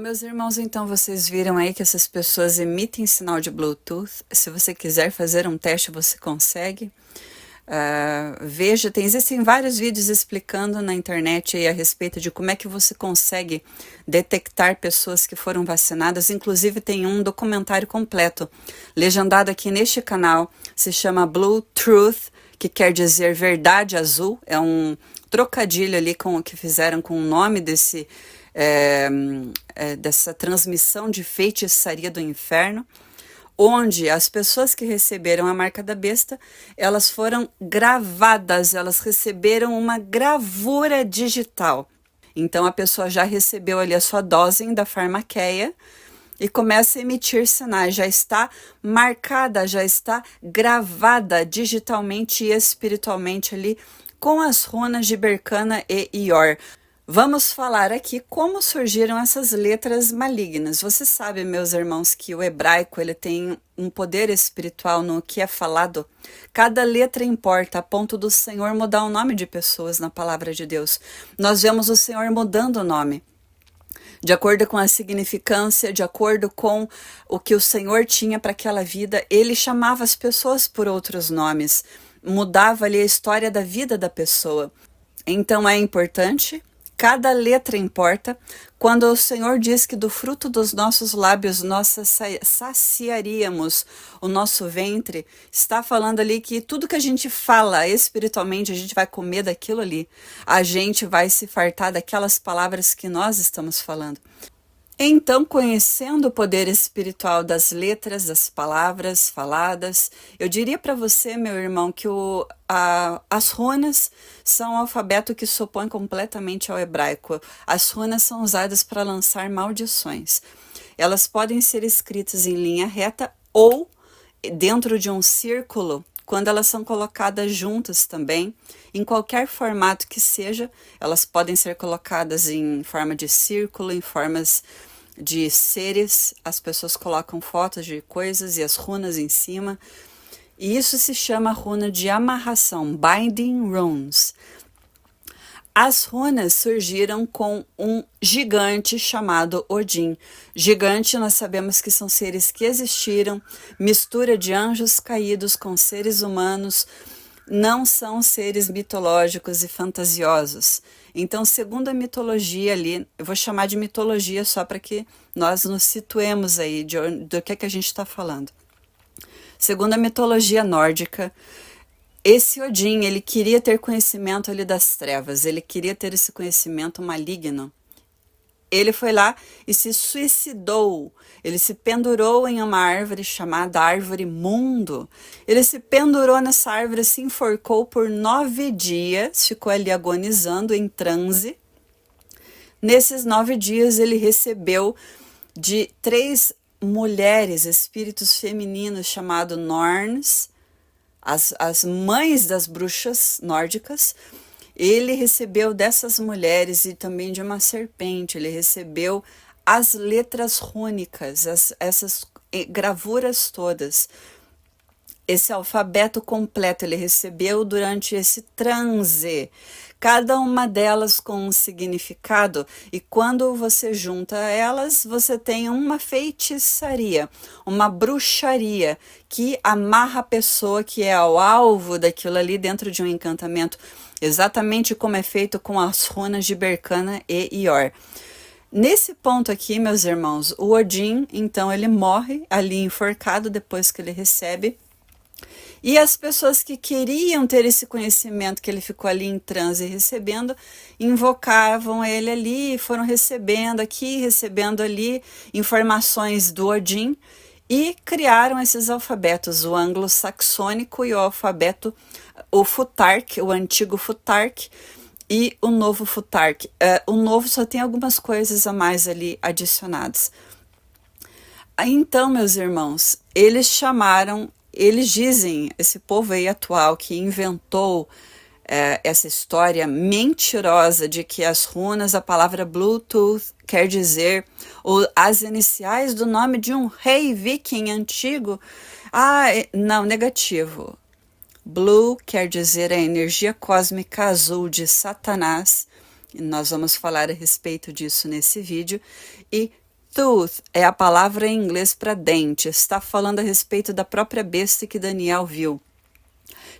Meus irmãos, então vocês viram aí que essas pessoas emitem sinal de Bluetooth. Se você quiser fazer um teste, você consegue. Veja, existem vários vídeos explicando na internet aí a respeito de como é que você consegue detectar pessoas que foram vacinadas. Inclusive tem um documentário completo, legendado aqui neste canal, se chama Bluetooth, que quer dizer verdade azul. É um trocadilho ali com o que fizeram com o nome dessa transmissão de feitiçaria do inferno, onde as pessoas que receberam a marca da besta, elas foram gravadas, elas receberam uma gravura digital. Então a pessoa já recebeu ali a sua dose da farmaqueia e começa a emitir sinais, já está marcada, já está gravada digitalmente e espiritualmente ali com as runas de Berkana e Ior. Vamos falar aqui como surgiram essas letras malignas. Você sabe, meus irmãos, que o hebraico ele tem um poder espiritual no que é falado. Cada letra importa, a ponto do Senhor mudar o nome de pessoas na palavra de Deus. Nós vemos o Senhor mudando o nome, de acordo com a significância, de acordo com o que o Senhor tinha para aquela vida. Ele chamava as pessoas por outros nomes, mudava ali a história da vida da pessoa. Então é importante. Cada letra importa. Quando o Senhor diz que do fruto dos nossos lábios nós saciaríamos o nosso ventre, está falando ali que tudo que a gente fala espiritualmente, a gente vai comer daquilo ali. A gente vai se fartar daquelas palavras que nós estamos falando. Então, conhecendo o poder espiritual das letras, das palavras faladas, eu diria para você, meu irmão, que as runas são um alfabeto que se opõe completamente ao hebraico. As runas são usadas para lançar maldições. Elas podem ser escritas em linha reta ou dentro de um círculo, quando elas são colocadas juntas também, em qualquer formato que seja. Elas podem ser colocadas em forma de círculo, em formas de seres. As pessoas colocam fotos de coisas e as runas em cima. E isso se chama runa de amarração, binding runes. As runas surgiram com um gigante chamado Odin. Gigante, nós sabemos que são seres que existiram, mistura de anjos caídos com seres humanos, não são seres mitológicos e fantasiosos. Então, segundo a mitologia ali, eu vou chamar de mitologia só para que nós nos situemos aí do que a gente está falando. Segundo a mitologia nórdica, esse Odin, ele queria ter conhecimento ali das trevas, ele queria ter esse conhecimento maligno. Ele foi lá e se suicidou, ele se pendurou em uma árvore chamada Árvore Mundo. Ele se pendurou nessa árvore, se enforcou por 9 dias, ficou ali agonizando em transe. Nesses 9 dias ele recebeu de 3 mulheres, espíritos femininos chamados Norns, as mães das bruxas nórdicas. Ele recebeu dessas mulheres e também de uma serpente. Ele recebeu as letras rúnicas, essas gravuras todas. Esse alfabeto completo ele recebeu durante esse transe. Cada uma delas com um significado, e quando você junta elas, você tem uma feitiçaria, uma bruxaria que amarra a pessoa que é o alvo daquilo ali dentro de um encantamento, exatamente como é feito com as runas de Berkana e Ior. Nesse ponto aqui, meus irmãos, o Odin, então, ele morre ali enforcado depois que ele recebe. E as pessoas que queriam ter esse conhecimento que ele ficou ali em transe recebendo, invocavam ele ali, foram recebendo aqui, recebendo ali informações do Odin e criaram esses alfabetos, o anglo-saxônico e o alfabeto, o Futhark, o antigo Futhark e o novo Futhark. O novo só tem algumas coisas a mais ali adicionadas. Então, meus irmãos, eles dizem, esse povo aí atual que inventou essa história mentirosa de que as runas, a palavra Bluetooth quer dizer as iniciais do nome de um rei viking antigo. Não, negativo. Blue quer dizer a energia cósmica azul de Satanás. Nós vamos falar a respeito disso nesse vídeo. E Tooth é a palavra em inglês para dente. Está falando a respeito da própria besta que Daniel viu,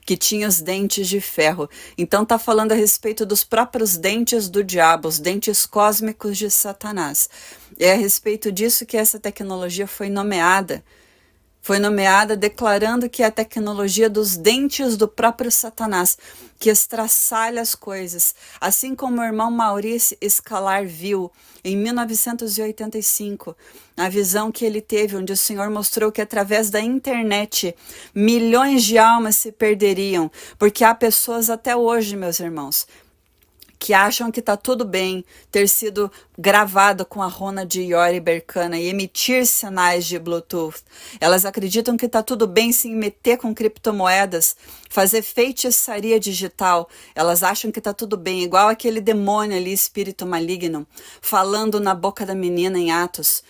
que tinha os dentes de ferro. Então está falando a respeito dos próprios dentes do diabo, os dentes cósmicos de Satanás. É a respeito disso que essa tecnologia foi nomeada. Foi nomeada declarando que é a tecnologia dos dentes do próprio Satanás, que estraçalha as coisas. Assim como o irmão Maurice Escalar viu em 1985, a visão que ele teve, onde o Senhor mostrou que através da internet milhões de almas se perderiam, porque há pessoas até hoje, meus irmãos, que acham que está tudo bem ter sido gravado com a runa de Yori Berkana e emitir sinais de Bluetooth. Elas acreditam que está tudo bem se meter com criptomoedas, fazer feitiçaria digital. Elas acham que está tudo bem, igual aquele demônio ali, espírito maligno, falando na boca da menina em Atos.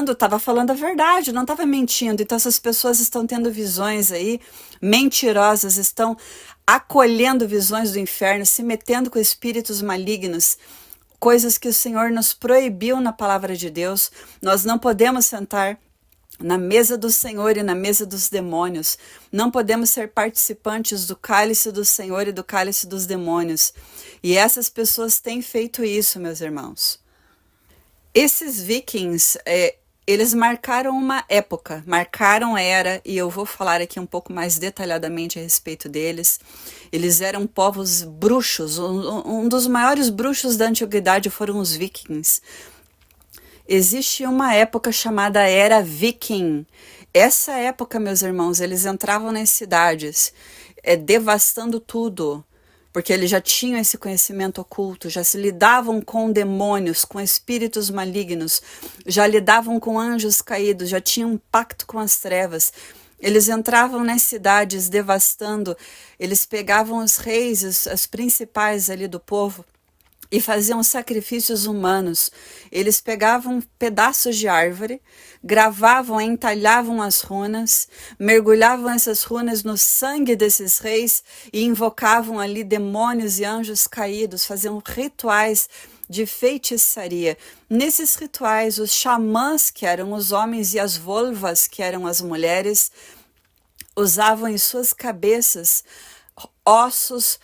Estava falando a verdade, não estava mentindo. Então essas pessoas estão tendo visões aí mentirosas, estão acolhendo visões do inferno, se metendo com espíritos malignos, coisas que o Senhor nos proibiu na palavra de Deus. Nós não podemos sentar na mesa do Senhor e na mesa dos demônios. Não podemos ser participantes do cálice do Senhor e do cálice dos demônios. E essas pessoas têm feito isso, meus irmãos. Esses vikings, eles marcaram uma época, marcaram era, e eu vou falar aqui um pouco mais detalhadamente a respeito deles. Eles eram povos bruxos, um dos maiores bruxos da antiguidade foram os vikings. Existe uma época chamada Era Viking. Essa época, meus irmãos, eles entravam nas cidades, devastando tudo, porque eles já tinham esse conhecimento oculto, já se lidavam com demônios, com espíritos malignos, já lidavam com anjos caídos, já tinham um pacto com as trevas. Eles entravam nas cidades devastando, eles pegavam os reis, os principais ali do povo, e faziam sacrifícios humanos. Eles pegavam pedaços de árvore, gravavam, entalhavam as runas, mergulhavam essas runas no sangue desses reis e invocavam ali demônios e anjos caídos, faziam rituais de feitiçaria. Nesses rituais, os xamãs, que eram os homens, e as volvas, que eram as mulheres, usavam em suas cabeças ossos,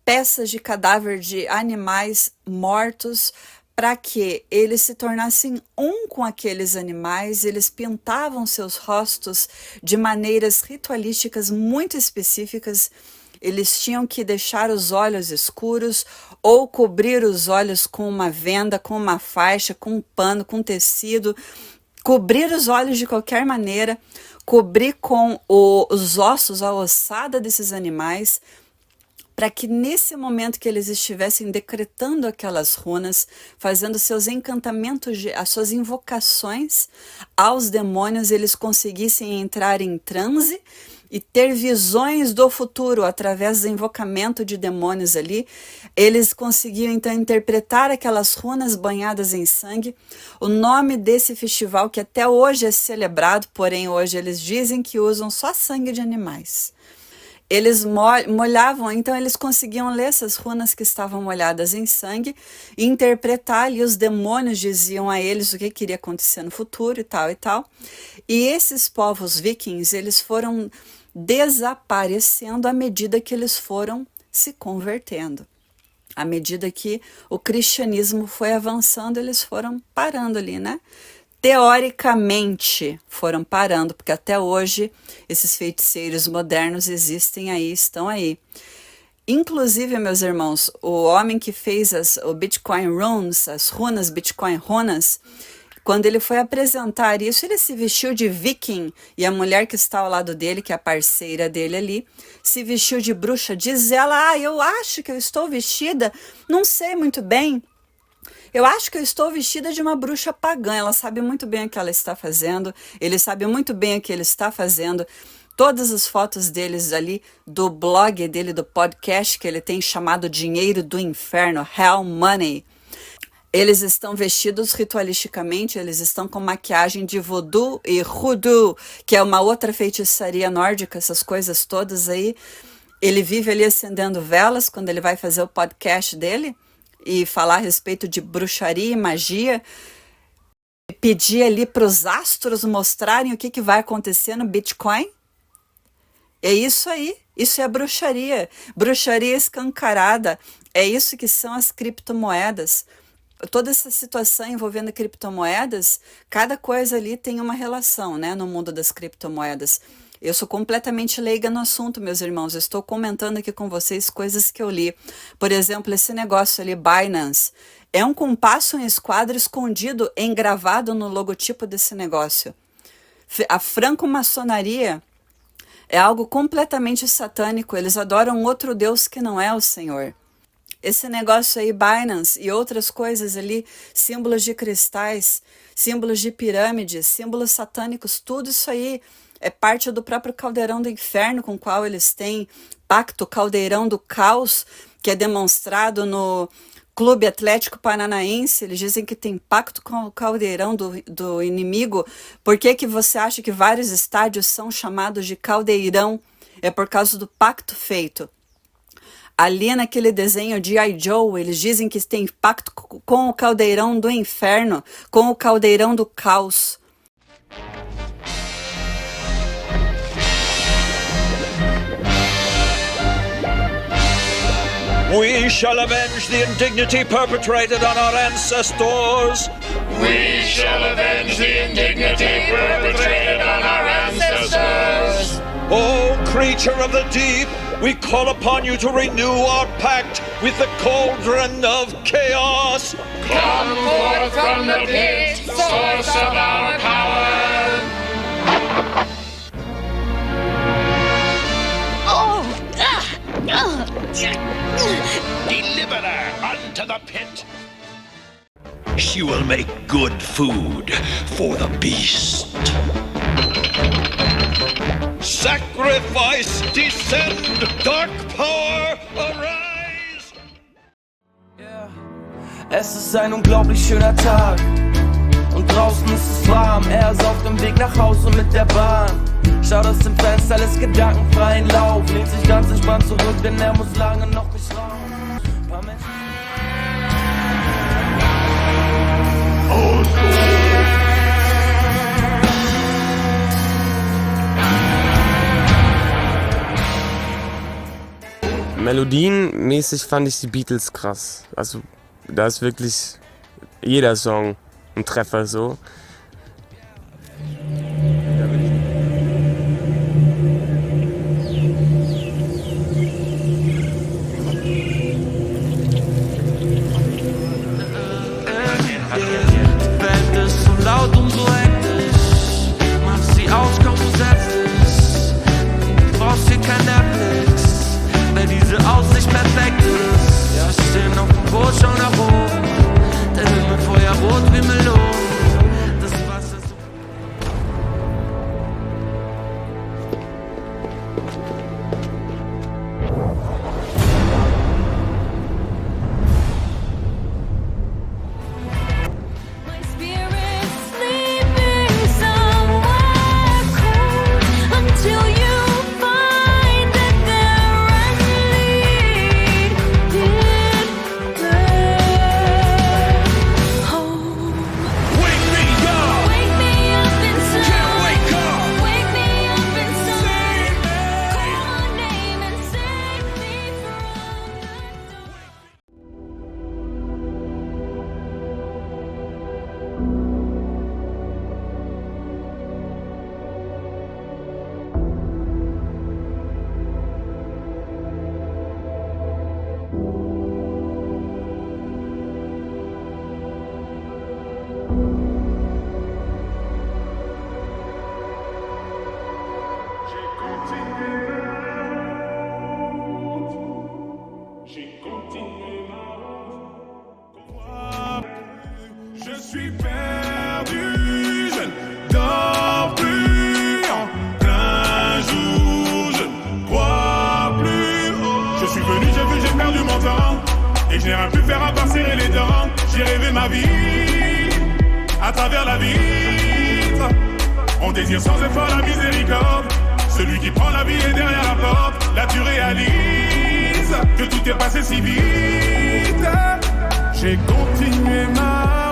peças de cadáver de animais mortos, para que eles se tornassem um com aqueles animais. Eles pintavam seus rostos de maneiras ritualísticas muito específicas. Eles tinham que deixar os olhos escuros ou cobrir os olhos com uma venda, com uma faixa, com um pano, com tecido, cobrir os olhos de qualquer maneira, cobrir com os ossos, a ossada desses animais, para que nesse momento que eles estivessem decretando aquelas runas, fazendo seus encantamentos, as suas invocações aos demônios, eles conseguissem entrar em transe e ter visões do futuro através do invocamento de demônios ali. Eles conseguiam então interpretar aquelas runas banhadas em sangue. O nome desse festival, que até hoje é celebrado, porém hoje eles dizem que usam só sangue de animais. Eles molhavam, então eles conseguiam ler essas runas que estavam molhadas em sangue e interpretar, e os demônios diziam a eles o que iria acontecer no futuro e tal e tal. E esses povos vikings, eles foram desaparecendo à medida que eles foram se convertendo. À medida que o cristianismo foi avançando, eles foram parando ali, né? Teoricamente foram parando, porque até hoje esses feiticeiros modernos existem aí, estão aí. Inclusive, meus irmãos, o homem que fez o Bitcoin Runes, as runas, Bitcoin Runas, quando ele foi apresentar isso, ele se vestiu de viking, e a mulher que está ao lado dele, que é a parceira dele ali, se vestiu de bruxa. Diz ela: eu acho que eu estou vestida, não sei muito bem, eu acho que eu estou vestida de uma bruxa pagã. Ela sabe muito bem o que ela está fazendo, ele sabe muito bem o que ele está fazendo. Todas as fotos deles ali, do blog dele, do podcast que ele tem chamado Dinheiro do Inferno, Hell Money. Eles estão vestidos ritualisticamente, eles estão com maquiagem de voodoo e hoodoo, que é uma outra feitiçaria nórdica, essas coisas todas aí. Ele vive ali acendendo velas quando ele vai fazer o podcast dele e falar a respeito de bruxaria e magia. pedir ali para os astros mostrarem o que vai acontecer no Bitcoin? É isso aí. Isso é bruxaria escancarada. É isso que são as criptomoedas. Toda essa situação envolvendo criptomoedas, cada coisa ali tem uma relação, né, no mundo das criptomoedas. Eu sou completamente leiga no assunto, meus irmãos. Eu estou comentando aqui com vocês coisas que eu li. Por exemplo, esse negócio ali, Binance, é um compasso em esquadro escondido, engravado no logotipo desse negócio. A franco-maçonaria é algo completamente satânico. Eles adoram outro Deus que não é o Senhor. Esse negócio aí, Binance e outras coisas ali, símbolos de cristais, símbolos de pirâmides, símbolos satânicos, tudo isso aí é parte do próprio caldeirão do inferno com o qual eles têm pacto, caldeirão do caos, que é demonstrado no Clube Atlético Paranaense. Eles dizem que tem pacto com o caldeirão do inimigo. Por que você acha que vários estádios são chamados de caldeirão? É por causa do pacto feito. Ali naquele desenho de I. Joe, eles dizem que tem pacto com o caldeirão do inferno, com o caldeirão do caos. We shall avenge the indignity perpetrated on our ancestors. We shall avenge the indignity perpetrated on our ancestors. O creature of the deep, we call upon you to renew our pact with the cauldron of chaos. Come forth from the pit, source of our power. Deliver her unto the pit. She will make good food for the beast. Sacrifice, descend, dark power, arise! Yeah. Es ist ein unglaublich schöner Tag und draußen ist es warm. Er ist auf dem Weg nach Hause mit der Bahn. Schaut aus dem Fenster, lässt gedankenfreien Lauf. Lehnt sich ganz entspannt zurück, denn er muss lange noch nicht raus. Paar Menschen Melodienmäßig fand ich die Beatles krass. Also da ist wirklich jeder Song ein Treffer so. Die Welt ist so laut und so hektisch. Mach sie aus, komm, du setzt dich. Du brauchst hier kein Netflix, weil diese Aussicht perfekt ist. Ja, wir stehen auf dem Boot, schau nach oben. Der Himmel feuerrot wie Melonen. Das Wasser so. My spirit's sleeping somewhere cold until you find that there and lead there home. Wake me up! Wake me up inside. Can't wake up! Wake me up inside. Call my name and save me from the dark. Je suis perdu, je ne dors plus en plein jour, je ne crois plus. Je suis venu, j'ai vu, j'ai perdu mon temps et je n'ai rien pu faire à part serrer les dents. J'ai rêvé ma vie à travers la vitre. On désire sans effort la miséricorde. Celui qui prend la vie est derrière la porte. Là tu réalises que tout est passé si vite. J'ai continué ma